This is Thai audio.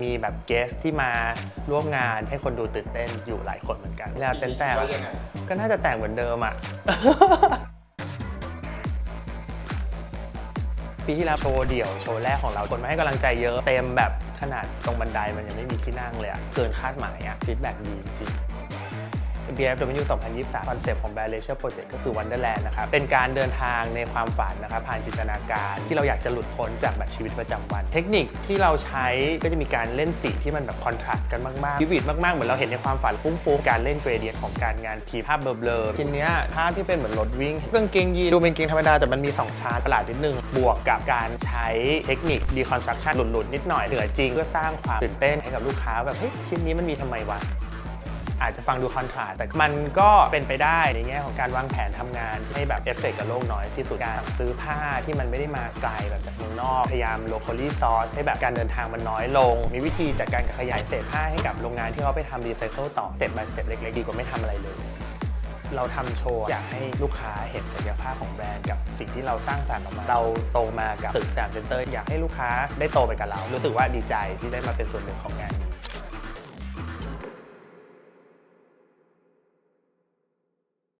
มีแบบเกสที่มาร่วมงานให้คนดูตื่นเต้นอยู่หลายคนเหมือนกันแล้วเต้นแต่ก็น่าจะแต่งเหมือนเดิมอ่ะ ปีที่แล้วโชว์เดี่ยวโชว์แรกของเราคนมาให้กำลังใจเยอะเต็มแบบขนาดตรงบันไดมันยังไม่มีที่นั่งเลยอะเกินคาดหมายอะฟีดแบ็กดีจริงBFW 2023 คอนเซปต์ของแบรนด์ Leisure Project ก็คือ Wonderland นะครับเป็นการเดินทางในความฝันนะครับผ่านจินตนาการที่เราอยากจะหลุดพ้นจากแบบชีวิตประจำวัน เทคนิคที่เราใช้ก็จะมีการเล่นสีที่มันแบบคอนทราสต์กันมากๆวิวิดมากๆเหมือนเราเห็นในความฝันฟุ้งๆการเล่นเกรเดียนของการงานพีภาพเบลอๆทีเนี้ยภาพที่เป็นเหมือนรถวิ่งกางเกงยีนดูเป็นกางเกงธรรมดาแต่มันมี2ชั้นประหลาดนิดนึงบวกกับการใช้เทคนิค deconstruction หลุดๆนิดหน่อยเหนือจริงเพื่อสร้างความตื่นเต้นให้กับลูกค้าแบบเฮ้ยชิ้นนี้มันมีทำไมวะอาจจะฟังดูคอนทราสต์แต่มันก็เป็นไปได้ในแง่ของการวางแผนทำงานให้แบบเอฟเฟกต์กับโลกน้อยที่สุดการซื้อผ้าที่มันไม่ได้มาไกลแบบจากเมืองนอกพยายาม locally source ให้แบบการเดินทางมันน้อยลงมีวิธีจัดการกับขยายเศษผ้าให้กับโรงงานที่เขาไปทำรีไซเคิลต่อ step by step เล็กๆดีกว่าไม่ทำอะไรเลยเราทำโชว์อยากให้ลูกค้าเห็นศักยภาพของแบรนด์กับสิ่งที่เราสร้างสรรค์ออกมาเราโตมากับตึกแซมเซ็นเตอร์อยากให้ลูกค้าได้โตไปกับเรารู้สึกว่าดีใจที่ได้มาเป็นส่วนหนึ่งของงานนี้